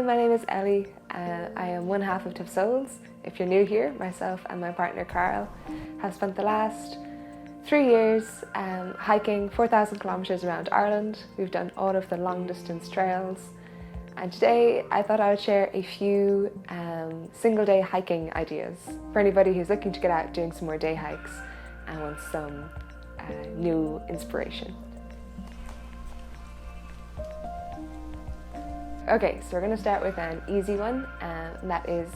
Hi, my name is Ellie. I am one half of Tough Souls. If you're new here, myself and my partner Carl have spent the last 3 years hiking 4,000 kilometres around Ireland. We've done all of the long distance trails, and today I thought I would share a few single day hiking ideas for anybody who's looking to get out doing some more day hikes and wants some new inspiration. Okay, so we're going to start with an easy one, and that is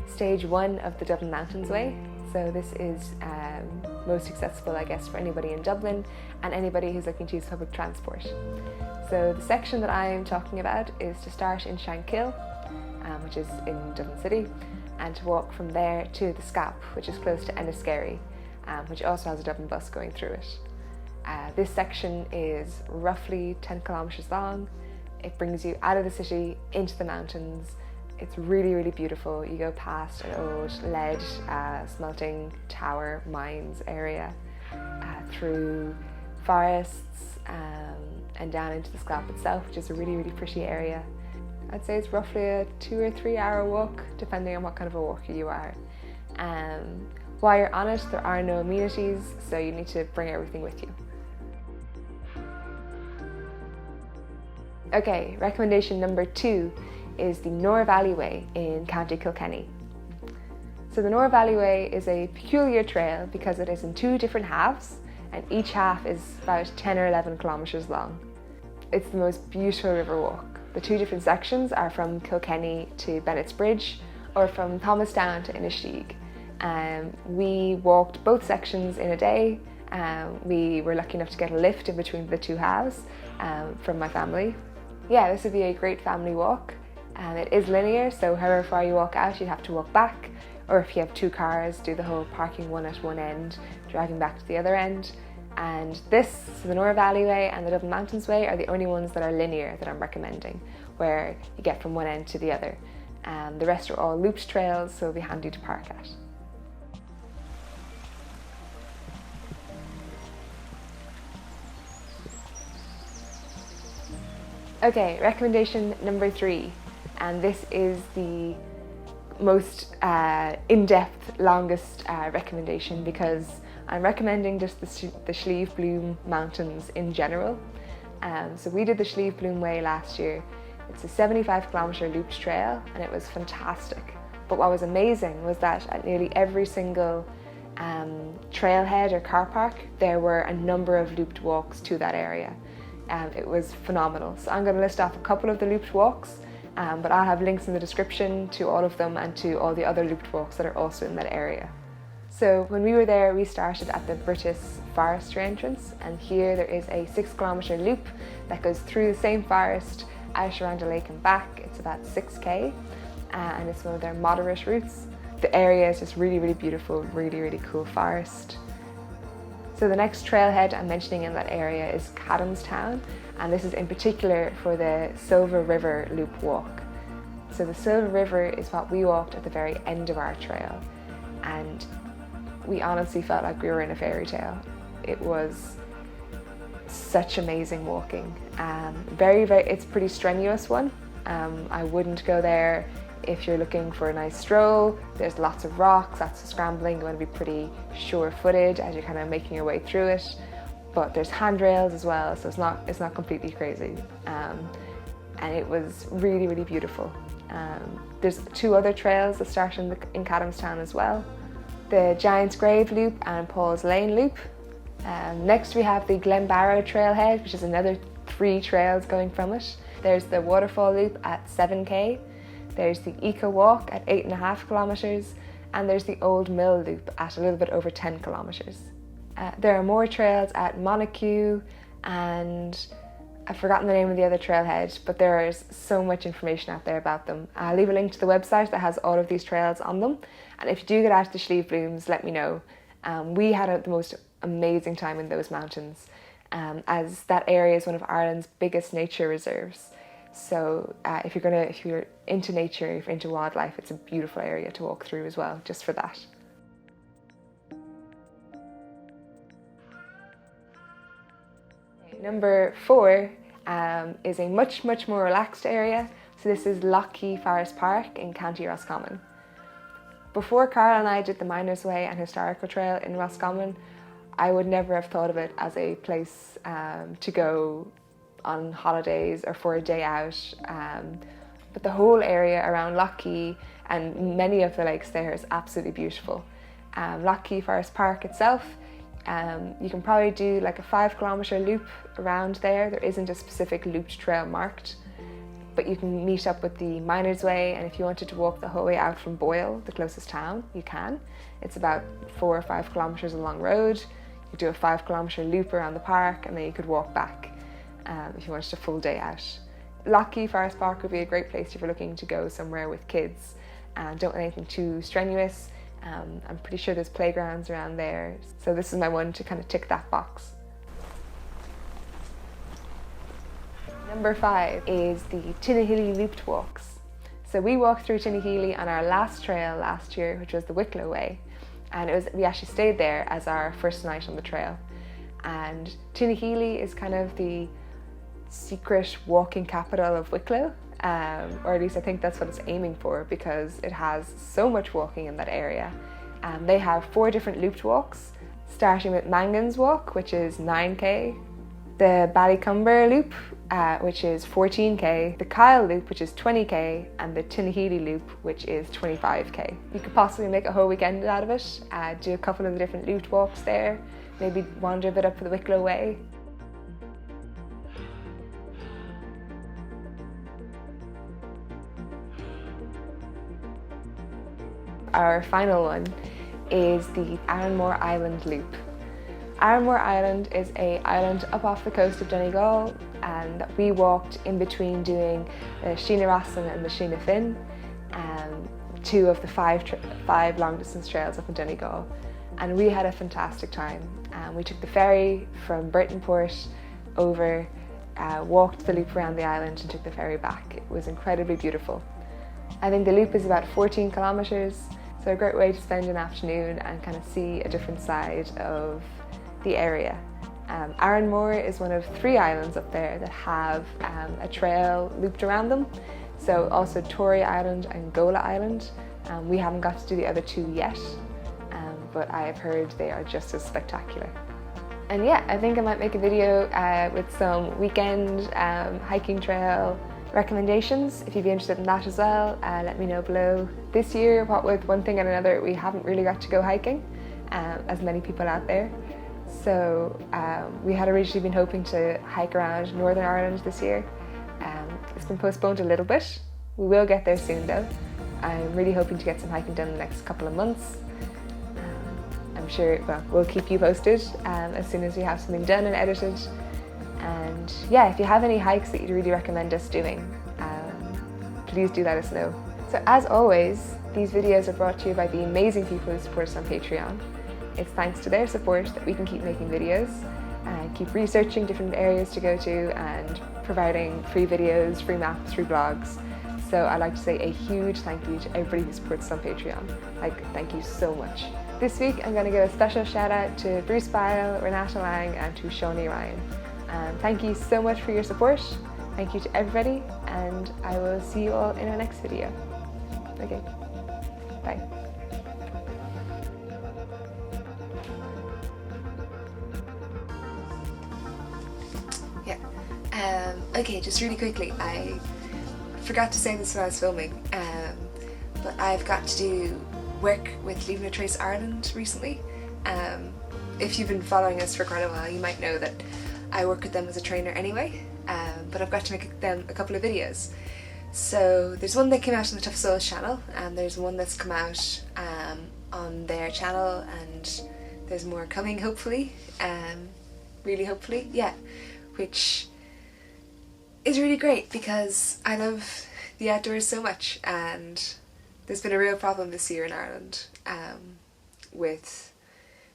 stage 1 of the Dublin Mountains Way. So this is most accessible, I guess, for anybody in Dublin and anybody who's looking to use public transport. So the section that I'm talking about is to start in Shankill, which is in Dublin City, and to walk from there to the Scalp, which is close to Inistioge, which also has a Dublin bus going through it. This section is roughly 10 kilometres long. It brings you out of the city into the mountains. It's really, really beautiful. You go past an old lead smelting tower mines area, through forests and down into the Scalp itself, which is a really, really pretty area. I'd say it's roughly a 2 or 3 hour walk, depending on what kind of a walker you are. While you're on it, there are no amenities, so you need to bring everything with you. Okay, recommendation number 2 is the Nore Valley Way in County Kilkenny. So the Nore Valley Way is a peculiar trail because it is in 2 different halves, and each half is about 10 or 11 kilometres long. It's the most beautiful river walk. The 2 different sections are from Kilkenny to Bennettsbridge, or from Thomastown to Inistioge. We walked both sections in a day. We were lucky enough to get a lift in between the 2 halves from my family. Yeah, this would be a great family walk. It is linear, so however far you walk out, you'd have to walk back, or if you have 2 cars, do the whole parking one at one end, driving back to the other end. And this, so the Nore Valley Way and the Dublin Mountains Way, are the only ones that are linear that I'm recommending, where you get from one end to the other. The rest are all looped trails, so it'll be handy to park at. Okay, recommendation number 3, and this is the most in-depth, longest recommendation, because I'm recommending just the Slieve Mountains in general. So we did the Slieve Way last year. It's a 75 kilometre looped trail, and it was fantastic. But what was amazing was that at nearly every single trailhead or car park, there were a number of looped walks to that area. It was phenomenal. So I'm going to list off a couple of the looped walks, but I'll have links in the description to all of them and to all the other looped walks that are also in that area. So when we were there, we started at the Brittas forestry entrance, and here there is a 6 kilometre loop that goes through the same forest, out around a lake and back. It's about 6k, and it's one of their moderate routes. The area is just really, really beautiful, really, really cool forest. So the next trailhead I'm mentioning in that area is Thomastown, and this is in particular for the Silver River Loop walk. So the Silver River is what we walked at the very end of our trail, and we honestly felt like we were in a fairy tale. It was such amazing walking. It's a pretty strenuous one. I wouldn't go there if you're looking for a nice stroll. There's lots of rocks, lots of scrambling. You want to be pretty sure-footed as you're kind of making your way through it. But there's handrails as well, so it's not completely crazy. And it was really, really beautiful. There's 2 other trails that start in Thomastown as well. The Giant's Grave Loop and Paul's Lane Loop. Next we have the Glenbarrow Trailhead, which is another 3 trails going from it. There's the Waterfall Loop at 7k. There's the Eco Walk at 8.5 kilometres, and there's the Old Mill Loop at a little bit over 10 kilometres. There are more trails at Montague, and I've forgotten the name of the other trailhead, but there is so much information out there about them. I'll leave a link to the website that has all of these trails on them, and if you do get out to the Slieve Blooms, let me know. We had the most amazing time in those mountains, as that area is one of Ireland's biggest nature reserves. So if you're into nature, if you're into wildlife, it's a beautiful area to walk through as well, just for that. Number 4 is a much more relaxed area. So this is Lough Forest Park in County Roscommon. Before Carl and I did the Miners Way and Historical Trail in Roscommon, I would never have thought of it as a place to go on holidays or for a day out. But the whole area around Lough and many of the lakes there is absolutely beautiful. Lough Forest Park itself, you can probably do like a 5-kilometre loop around there. There isn't a specific looped trail marked, but you can meet up with the Miners Way, and if you wanted to walk the whole way out from Boyle, the closest town, you can. It's about 4 or 5 kilometres along road. You do a 5-kilometre loop around the park, and then you could walk back if you wanted a full day out. Lough Forest Park would be a great place if you're looking to go somewhere with kids and don't want anything too strenuous. I'm pretty sure there's playgrounds around there, so this is my one to kind of tick that box. Number 5 is the Tinahilly Looped Walks. So we walked through Tinahilly on our last trail last year, which was the Wicklow Way, and we actually stayed there as our first night on the trail. And Tinahilly is kind of the secret walking capital of Wicklow, or at least I think that's what it's aiming for, because it has so much walking in that area. They have 4 different looped walks, starting with Mangan's Walk, which is 9k, the Ballycumber Loop, which is 14k, the Kyle Loop, which is 20k, and the Tinahilly Loop, which is 25k. You could possibly make a whole weekend out of it, do a couple of the different looped walks there, maybe wander a bit up the Wicklow Way. Our final one is the Armour Island Loop. Armour Island is an island up off the coast of Donegal, and we walked in between doing the Sheena Rassan and the Sheena Finn, 2 of the 5 long distance trails up in Donegal, and we had a fantastic time. We took the ferry from Burtonport over, walked the loop around the island and took the ferry back. It was incredibly beautiful. I think the loop is about 14 kilometres, so a great way to spend an afternoon and kind of see a different side of the area. Arranmore is one of 3 islands up there that have a trail looped around them. So also Tory Island and Gola Island. We haven't got to do the other 2 yet, but I have heard they are just as spectacular. And yeah, I think I might make a video with some weekend hiking trail recommendations. If you'd be interested in that as well, let me know below. This year, what with one thing and another, we haven't really got to go hiking, as many people out there. So we had originally been hoping to hike around Northern Ireland this year. It's been postponed a little bit. We will get there soon though. I'm really hoping to get some hiking done in the next couple of months. I'm sure, well, we'll keep you posted as soon as we have something done and edited. And yeah, if you have any hikes that you'd really recommend us doing, please do let us know. So as always, these videos are brought to you by the amazing people who support us on Patreon. It's thanks to their support that we can keep making videos, keep researching different areas to go to, and providing free videos, free maps, free blogs. So I'd like to say a huge thank you to everybody who supports us on Patreon. Thank you so much. This week I'm going to give a special shout out to Bruce Bile, Renata Lang and to Shawnee Ryan. Thank you so much for your support. Thank you to everybody, and I will see you all in our next video. Okay, bye. Yeah, okay, just really quickly, I forgot to say this when I was filming, but I've got to do work with Leaving a Trace Ireland recently. If you've been following us for quite a while, you might know that I work with them as a trainer anyway, but I've got to make them a couple of videos. So there's one that came out on the Tough Souls channel, and there's one that's come out on their channel, and there's more coming hopefully, really hopefully, yeah, which is really great because I love the outdoors so much, and there's been a real problem this year in Ireland with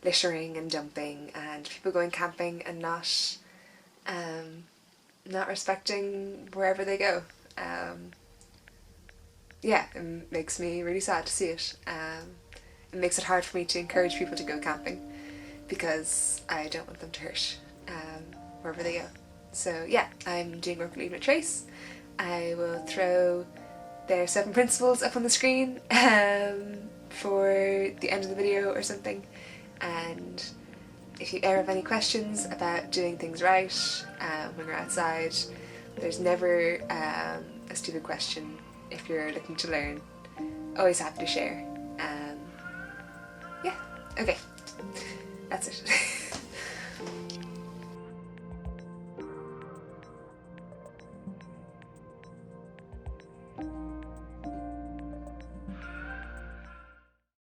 littering and dumping and people going camping and not respecting wherever they go. Yeah, it makes me really sad to see it. It makes it hard for me to encourage people to go camping because I don't want them to hurt wherever they go. So yeah, I'm doing work with Trace. I will throw their 7 principles up on the screen for the end of the video or something, and if you ever have any questions about doing things right when you're outside, there's never a stupid question if you're looking to learn. Always happy to share. Yeah, okay, that's it.